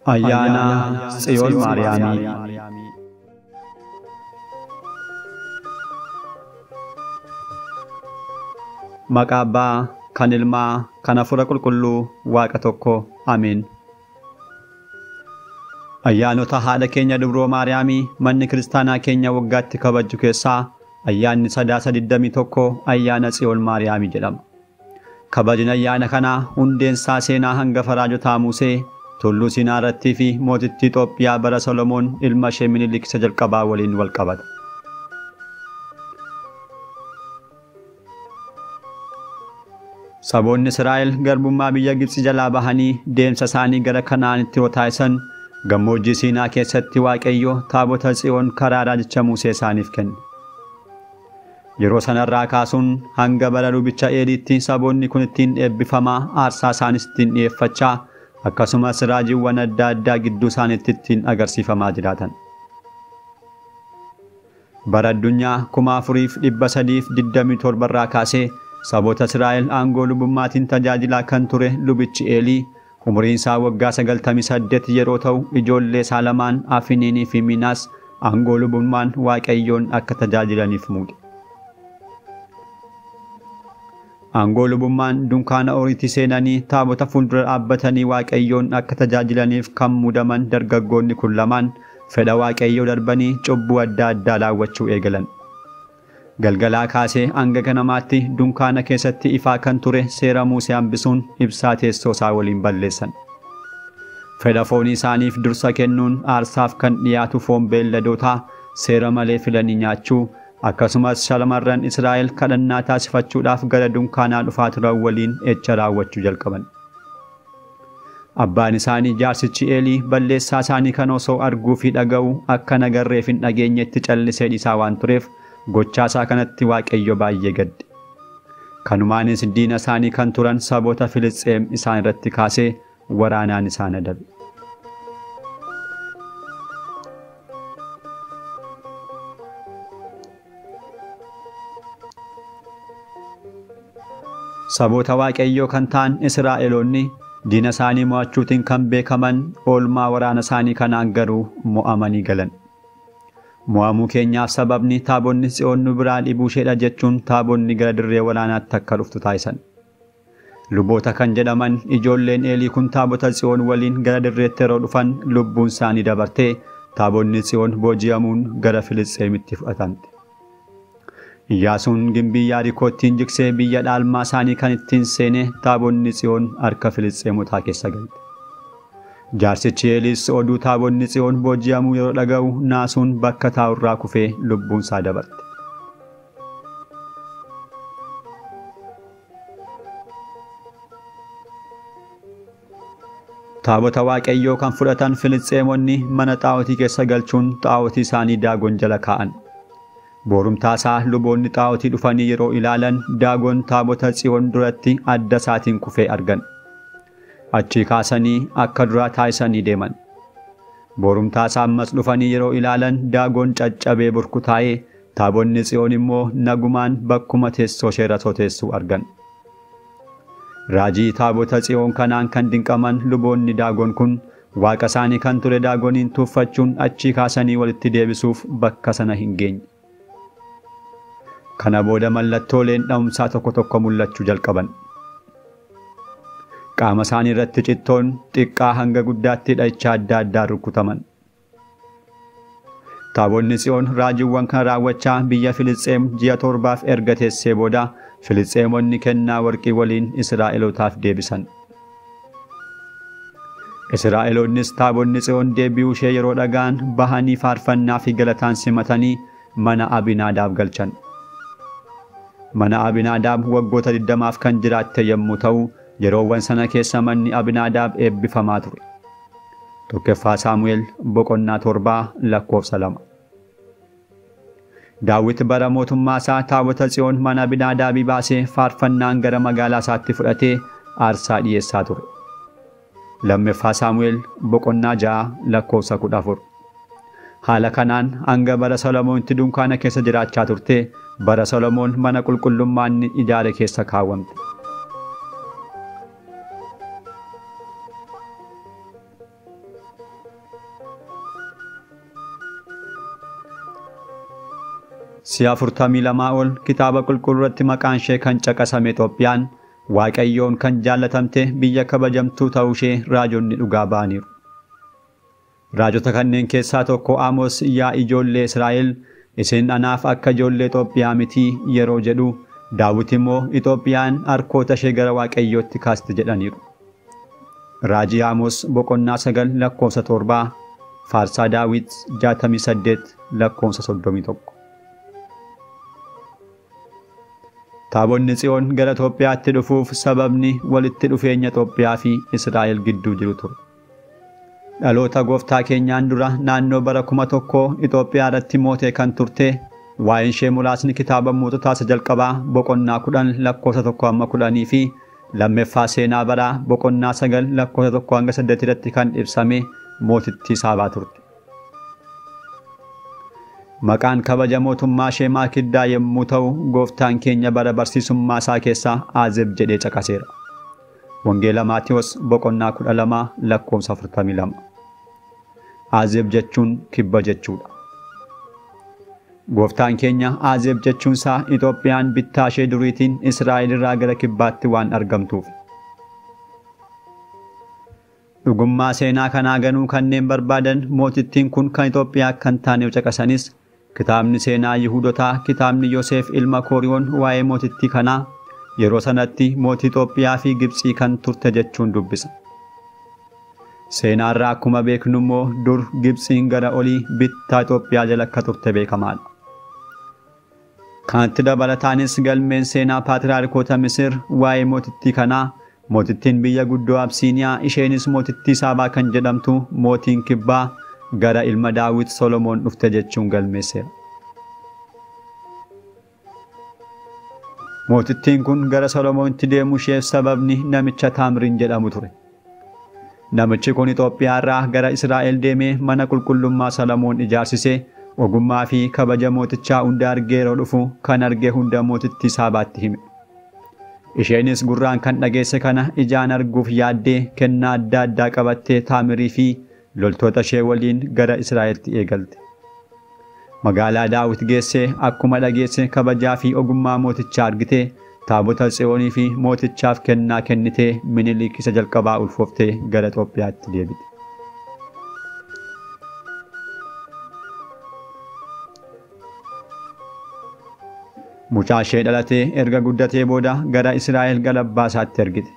Ayyaana Tsiyon Maariyaamii. Maqaa Abbaa, kan Ilmaa, kan Hafuura Qulqulluu, Waaqa tokko. Ameen. Ayyaanota haadha keenya dubroo Maariyaamii manni kiristaanaa keenya waggaatti kabaju keessaa ayyaanni Sadaasa 21 ayyaana Tsiyon Maariyaamii jedhama. Kabajni ayyaana kanaa hundeensaa seenaa hangafa raajotaa Musee tulluu Siinaa irrattii fi mootittii Itoophiyaa bara Solomoon ilma ishee Minilik isa jalqabaa waliin wal qabata. Saboonni Israa'el garbummaa biyya Gibxi jalaa bahanii deemsa isaanii gara Kanaanitti yoo taasisan gammoojjii Siinaa keessatti Waaqayyoo taabota Tsiyoon karaa raajicha Musee isaaniif kenne. Yeroo sanarraa kaasuun hanga bara lubicha Eeliitti saboonni kun ittiin eebbifamaa aarsaa isaanis ittiin dhiyeeffachaa akkasumas raajiiwwan adda addaa gidduu isaaniitti ittiin agarsiifamaa jiraatan. Bara addunyaa 4327 irraa kaasee saboota Israa'el aangoo lubummaatiin tajaajilaa kan ture lubichi Eelii umriin isaa waggaa 98 yeroo ta'u ijoollee isaa lamaan Afiniinii fi Minaas aangoo lubummaan Waaqayyoon akka tajaajilaniif muude. Aangoo lubummaan dunkaana oriitti seenanii taabota fuuldura dhaabbatanii Waaqayyoon akka tajaajilaniif kan muudaman dargaggoonni kun lamaan fedha Waaqayyoo darbanii cubbuu adda addaa raawwachuu eegalan. Galgalaa kaasee hanga ganamaatti dunkaana keessatti ifaa kan ture seera Musee hambisuun ibsaa teessoo isaa waliin balleessan. Fedha foonii isaaniif dursa kennuun aarsaaf kan dhiyaatu foon beelladootaa seera malee filanii nyaachuu akkasumas shamarran Israa'el kadhannaa taasifachuudhaaf gara dunkaanaa dhufaa turan waliin echa raawwachuu jalqaban. Abbaan isaanii jaarsichi Eelii balleessaa isaanii kan osoo arguu fi dhaga'uu akka nagarreef hin dhageenyetti callisee dhiisaa waan tureef gochaasaa kanatti Waaqayyo baay'ee gadde. Kanumaanis diina isaanii kan turan saboota Filisxeem isaan irratti kaasee waraanaan isaan adabe. Saboota Waaqayyoo kan ta'an Israa'eloonni diina isaanii mo'achuutiin kan beekaman oolmaa waraana isaanii kanaan garuu mo'amanii galan. Mo'amuu keenyaaf sababni taabonni Tsiyoon nu biraa dhibuu isheedha jechuun taabonni gara dirree waraanaatti akka dhuftu taasisan. Luboota kan jedhaman ijoolleen Eelii kun taabota Tsiyoon waliin gara dirreetti yeroo dhufan lubbuun isaanii dabartee taabonni Tsiyoon booji'amuun gara Filisxeemitti fudhatamte. Iyyaasuun gimbii Yaarikoottiin jigsee biyya dhaalmaa isaanii kan ittiin seene taabonni Tsiyoon harka Filisxeemotaa keessa galte. Jaarsichi Eeliis oduu taabonni Tsiyoon booji'amuu yeroo dhaga'u naasuun bakka taa'urraa kufee lubbuun isaa dabarte. Taabota Waaqayyoo kan fudhatan Filisxeemonni mana xaa'otii keessa galchuun xaa'otii isaanii daagon jala kaa'an. Boorumtaasaa luboonni xaa'otii dhufanii yeroo ilaalan daagon taabota Tsiyoon duratti adda isaatiin kufee argan. Achii kaasanii akka duraa taasisanii deeman. Boorumtaasaa ammas dhufanii yeroo ilaalan daagon caccabee burkutaa'ee taabonni Tsiyoon immoo nagumaan bakkuma teessoo ishee irra teessu argan. Raajii taabota Tsiyoon kanaan kan dinqaman luboonni daagon kun waaqa isaanii kan ture daagoniin tuuffachuun achii kaasanii walitti deebisuuf bakka sana hin geenye. Kana booda mallattooleen dha'umsaa tokko tokko mul'achuu jalqaban. Qaama isaanii irratti cittoon xiqqaa hanga guddaatti dha'ichaa adda addaa rukutaman. Taabonni Tsiyoon raajiiwwan kana raawwachaa biyya Filisxeem ji'a 7 erga teessee booda Filisxeemonni kennaa warqii waliin Israa'elootaaf deebisan. Israa'eloonnis taabonni Tsiyoon deebi'uu ishee yeroo dhaga'an bahanii faarfannaa fi galataan simatanii mana Abinaadaab galchan. Mana Abinaadaab waggoota 20 kan jiraatte yommuu ta'u yeroowwan sana keessa manni Abinaadaab eebbifamaa ture. Tokkoffaa Saamu'eel boqonnaa 7:2. Daawit bara mootummaa isaa taabota Tsiyoon mana Abinaadaabii baasee faarfannaan gara magaalaa isaatti fudhatee aarsaa dhiyeessaa ture. Lammaffaa Saamu'eel boqonnaa 6:14. Haala kanaan hanga bara Solomoonitti dunkaana keessa jiraachaa turte bara Solomoon mana qulqullummaan ijaare keessa kaawwamte. Si'a 42 ol kitaaba qulqulluu irratti maqaan ishee kan caqasame Itoophiyaan Waaqayyoon kan jaallatamte biyya kabajamtuu ta'uu ishee raajonni dhugaa ba'aniiru. Raajota kanneen keessaa tokko Amoos yaa ijoollee Israa'el isin anaaf akka ijoollee Itoophiyaa miti yeroo jedhu Daawit immoo Itoophiyaan harkoota ishee gara Waaqayyootti kaaste jedhaniiru. Raajii Amoos boqonnaa 9 lakkoofsa 7 Faarsaa Daawit 68 lakkoofsa 31. Taabonni Tsiyoon gara Itoophiyaatti dhufuuf sababni walitti dhufeenya Itoophiyaa fi Israa'el gidduu jiru ture. Dhaloota gooftaa keenyaan dura naannoo bara 1000 Itoophiyaa irratti mootee kan turte waa'een ishee muraasni kitaaba moototaa isa jalqabaa boqonnaa 10 lakkoofsa 1-10 fi lammeeffaa seenaa baraa boqonnaa 9 lakkoofsa 1-8 irratti kan ibsame mootittii Saabaa turte. Maqaan kabaja mootummaa ishee Maakiddaa yommuu ta'u gooftaan keenya bara barsiisummaa isaa keessaa Aazeb jedhee caqaseera. Wangeela Maatiyos boqonnaa 12 lakkoofsa 42. Aazeb jechuun kibba jechuudha. Gooftaan keenya Aazeb jechuun isaa Itoophiyaan bittaa ishee duriitiin Israa'el irraa gara kibbaatti waan argamtuuf. Dhugummaa seenaa kanaa ganuu kanneen barbaadan mootittiin kun kan Itoophiyaa kan taane caqasanis kitaabni seenaa Yihuudotaa kitaabni Yoosef ilma Kooriyoon waa'ee mootittii kanaa yeroo sanatti mootii Itoophiyaa fi Gibxii kan turte jechuun dubbisa. Seenaarraa akkuma beeknu immoo dur Gibxiin gara olii bittaa Itoophiyaa jala akka turte beekamaadha. Kanatti dabalataanis galmeen seenaa paatriyaarkoota Misir waa'ee mootittii kanaa mootittiin biyya guddoo Absiiniyaa isheenis mootittii Saabaa kan jedhamtu mootiin kibbaa gara ilma Daawit Solomoon dhufte jechuun galmeesseera. Mootittiin kun gara Solomoonitti deemuu isheef sababni namicha Taamriin jedhamu ture. Namichi kun Itoophiyaa irraa gara Israa'el deemee mana qulqullummaa Solomoon ijaarsisee ogummaa fi kabaja mootichaa hunda argee yeroo dhufu kan argee hunda mootittii Saabaatti hime. Isheenis gurraan kan dhageesse kana ijaan arguuf yaaddee kennaa adda addaa qabattee Taamirii fi loltoota ishee waliin gara Israa'eltti eegalte. Magaalaa Daawit geessee akkuma dhageesse kabajaa fi ogummaa mootichaa argitee taabota Tsiyoonii fi mootichaaf kennaa kennitee Minilik isa jalqabaa ulfooftee gara Itoophiyaatti deebite. Mucaa ishee dhalatee erga guddatee booda gara Israa'el gara abbaa isaatti ergite.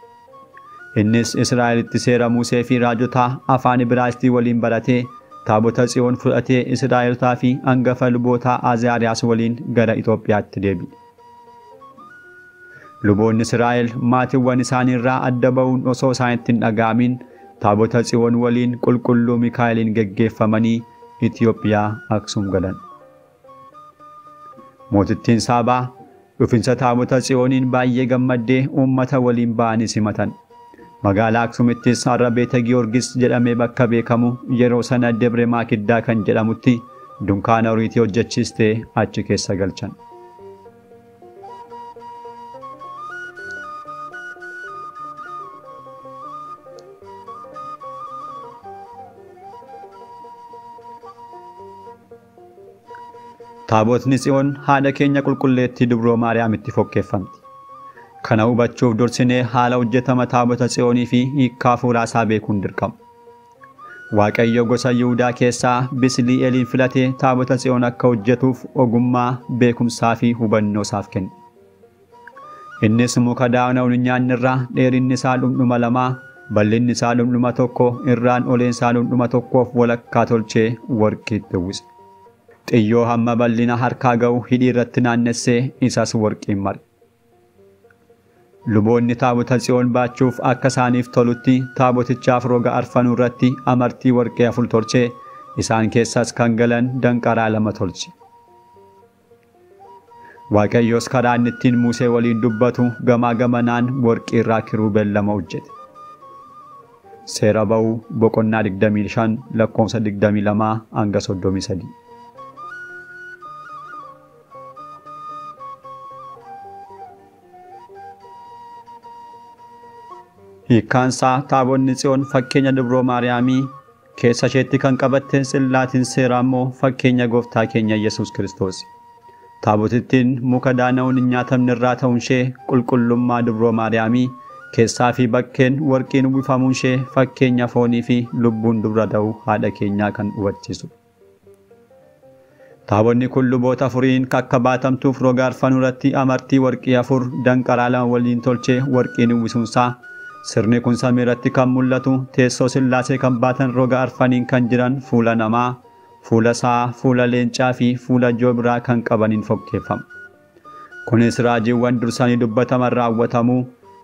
Innis Israa'elitti seera Musee fi raajotaa afaan Ibraayistii waliin baratee taabota Tsiyoon fudhatee Israa'elotaa fi hangafa lubootaa Azaariyaas waliin gara Itoophiyaatti deebi'e. Luboonni Israa'el maatiiwwan isaanii irraa adda ba'uun osoo isaanitti hin dhaga'amin taabota Tsiyoon waliin qulqulluu Mikaa'eliin geggeeffamanii Itoophiyaa Aksuum galan. Mootittiin Saabaa dhufinsa taabota Tsiyooniin baay'ee gammaddee uummata waliin ba'anii simatan. Magaalaa Aksuumittis har'a Beeta Giyoorgis jedhamee bakka beekamu yeroo sana Debre Maakiddaa kan jedhamutti dunkaana horiitii hojjechiistee achi keessa galchan. Taabotni Tsiyoon haadha keenya qulqulleettii dubroo Maariyaamitti fakkeeffamti. Kana hubachuuf dursinee haala hojjetama taabota Tsiyoonii fi hiikkaa fuuraa isaa beekuun dirqama. Waaqayyo gosa Yihuudaa keessaa Bisli'eeliin filatee taabota Tsiyoon akka hojjetuuf ogummaa, beekumsaa fi hubannoo isaaf kenne. Innis muka daawna hin nyaanne irraa dheerinni isaa 2, bal'inni isaa 1, irraan oleen isaa 1 walakkaa tolchee warqiitti uwwise. Xiyyoo hamma bal'ina harkaa ga'u hidhii irratti naannessee isas warqiin mare. Luboonni taabota Tsiyoon baachuuf akka isaaniif tolutti taabotichaaf roga arfanuu irratti amartii warqee 4 tolchee isaan keessas kan galan danqaraa 2 tolche. Waaqayyoos karaa inni ittiin Musee waliin dubbatu gamaa gamanaan warqii irraa kiruubeel 2 hojjete. Seera ba'uu boqonnaa 25 lakkoofsa 22-33. Hiikkaansaa taabonni Tsiyoon fakkeenya dubroo Maariyaamii keessa isheetti kan qabatte tsillaatiin seeraa immoo fakkeenya gooftaa keenya Yesuus Kiristoos. Taabotittiin muka daana'uun hin nyaatamne irraa ta'uun ishee qulqullummaa dubroo Maariyaamii keessaa fi bakkeen warqiin uwwifamuun ishee fakkeenya foonii fi lubbuun dubra ta'uu haadha keenyaa kan hubachiisu. Taabonni kun luboota afuriin akka baatamtuuf roga arfanuu irratti amartii warqii 4 danqaraa 2 waliin tolchee warqiin uwwisuunsaa. Sirni kun samii irratti kan mul'atu teessoo Sillaasee kan baatan roga arfaniin kan jiran fuula namaa, fuula sa'a, fuula leencaa fi fuula joobiraa kan qabaniin fakkeeffama. Kunis raajiiwwan dursanii dubbataman raawwatamuu,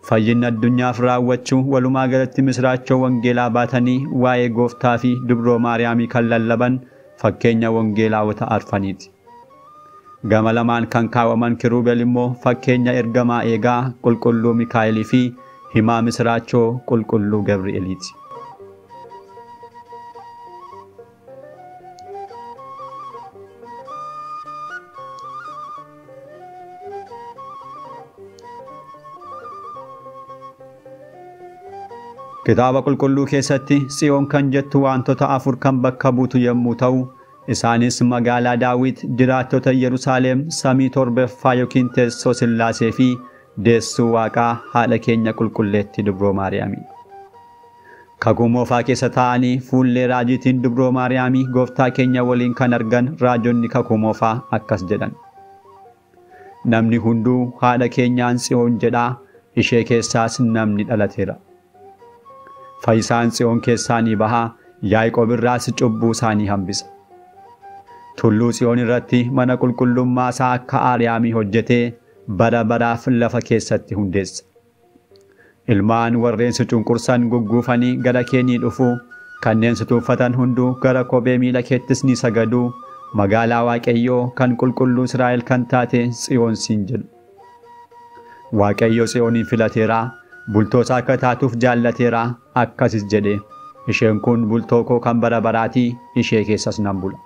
fayyinni addunyaaf raawwachuu, walumaa galatti misraachoo wangeelaa baatanii waa'ee gooftaa fi dubroo Maariyaamii kan lallaban fakkeenya wangeelaawota arfaniiti. Gama lamaan kan kaawwaman kiruubeel immoo fakkeenya ergamaa eegaa qulqulluu Mikaa'elii fi himaa misraachoo qulqulluu Gabri'eeliiti. Kitaaba qulqulluu keessatti Tsiyoon kan jettu wantoota 4 kan bakka buutu yommuu ta'u, isaanis magaalaa Daawit, jiraattota Yerusaalem, samii torbaffaa yookiin teessoo Sillaasee fi deessuu Waaqaa haadha keenya qulqulleetti dubroo Maariyaamii. Kakuu moofaa keessa taa'anii fuullee raajiitiin dubroo Maariyaamii gooftaa keenya waliin kan argan raajonni kakuu moofaa akkas jedhan. Namni hunduu haadha keenyaan Tsiyoon jedhaa, ishee keessaas namni dhalateera. Fayyisaan Tsiyoon keessaa ni bahaa, Yaaqoob irraas cubbuu isaanii hambisa. Tulluu Tsiyoon irratti mana qulqullummaa isaa akka Maariyaamii hojjetee bara baraaf lafa keessatti hundeessa. Ilmaan warreen si cunqursan gugguufanii gara kee ni dhufu, kanneen si tuuffatan hunduu gara kophee miila keettis ni sagadu, magaalaa Waaqayyoo kan qulqulluu Israa'el kan taate Tsiyoon siin jedhu. Waaqayyo Tsiyoonin filateera, bultoosaa akka taatuuf jaallateera, akkasis jedhe, isheen kun bultoo koo kan bara baraatii, ishee keessas nan bula.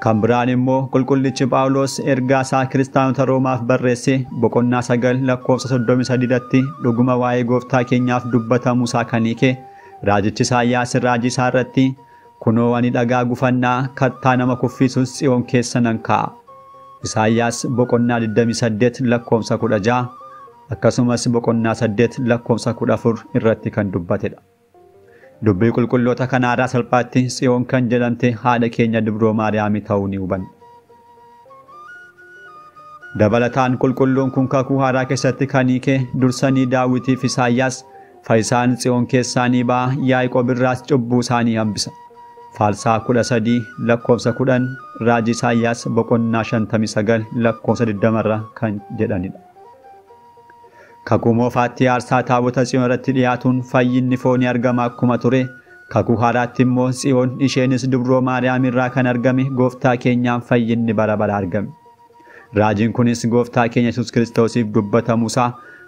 Kan biraan immoo qulqullichi Phaawulos ergaa isaa kiristaanota Roomaaf barreesse boqonnaa 9 lakkoofsa 33tti dhuguma waa'ee gooftaa keenyaaf dubbatamu isaa kan hiike raajichi Isaayyaas raajii isaa irratti kunoo ani dhagaa gufannaa kattaa nama kuffisus Tsiyoon keessa nan kaa'a. Isaayyaas boqonnaa 28 lakkoofsa 16 akkasumas boqonnaa 8 lakkoofsa 14 irratti kan dubbatedha. Dubbii qulqulloota kanarraa salphaatti Tsiyoon kan jedhamte haadha keenya dubroo Maariyaamii ta'uu ni hubanna. Dabalataan qulqulluun kun kakuu haaraa keessatti kan hiike dursanii Daawitiif Isaayyaas fayyisaan Tsiyoon keessaa ni ba'a, Yaaqoob irraas cubbuu isaanii hambisa. Faalsaa 13 lakkoofsa 10 raajii Isaayyaas boqonnaa 59 lakkoofsa 20 irra kan jedhanidha. Kakuu moofaatti aarsaa taabota Tsiyoon irratti dhiyaatuun fayyinni foonii argama akkuma ture, kakuu haaraatti immoo Tsiyoon isheenis dubroo Maariyaamii irraa kan argame gooftaa keenyaan fayyinni bara bara argame. Raajiin kunis gooftaa keenya Yesuus Kiristoosiif dubbatamuusaa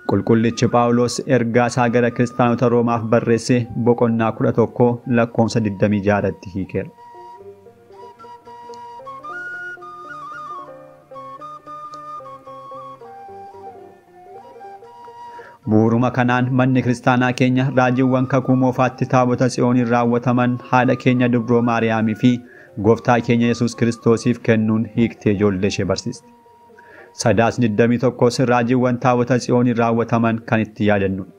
qulqullichi Phaawulos ergaa isaa gara kiristaanota Roomaaf barreesse boqonnaa 11 lakkoofsa 26 irratti hiikeera. Bu'uuruma kanaan manni kiristaanaa keenya raajiiwwan kakuu moofaatti taabota Tsiyooniin raawwataman haadha keenya dubroo Maariyaamii fi gooftaa keenya Yesuus Kiristoosiif kennuun hiiktee ijoollee ishee barsiisti. Sadaasni 21 raajiiwwan taabota Tsiyooniin raawwataman kan itti yaadannudha.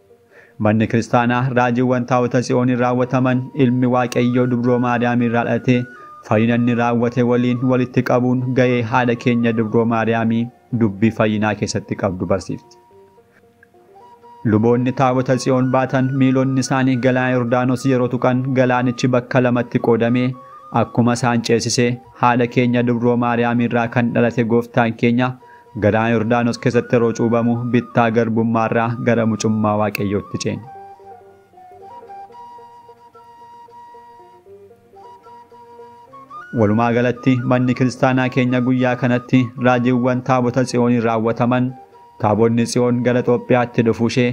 Manni kiristaanaa raajiiwwan taabota Tsiyooniin raawwataman ilmi Waaqayyoo dubroo Maariyaamii irraa dhalatee fayyina inni raawwate waliin walitti qabuun ga'ee haadha keenya dubroo Maariyaamii dubbii fayyinaa keessatti qabdu barsiifti. Luboonni taabota Tsiyoon baatan miilonni isaanii galaana Yordaanos yeroo tuqan galaanichi bakka lamatti qoodamee akkuma isaan ceesisee haadha keenya dubroo Maariyaamii irraa kan dhalate gooftaan keenya galaana Yordaanos keessatti yeroo cuubamu bittaa garbummaarraa gara mucummaa Waaqayyootti ceene. Walumaa galatti manni kiristaanaa keenya guyyaa kanatti raajiiwwan taabota Tsiyooniin raawwataman taabonni Tsiyoon gara Itoophiyaatti dhufuu ishee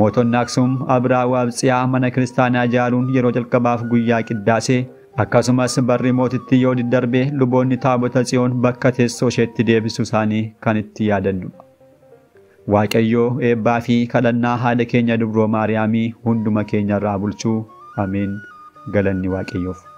mootonni Aksum Abraawaatsiyaa mana kiristaanaa ijaaruun yeroo jalqabaaf guyyaa qiddaasee akkasumas barri mootittii yoo diddarbee luboonni taabota Tsiyoon bakka teessoo isheetti deebisuu isaanii kan itti yaadannudha. Waaqayyoo eebbaa fi kadhannaa haadha keenya dubroo Maariyaamii hunduma keenya irraa bulchuu. Ameen. galanni Waaqayyoof.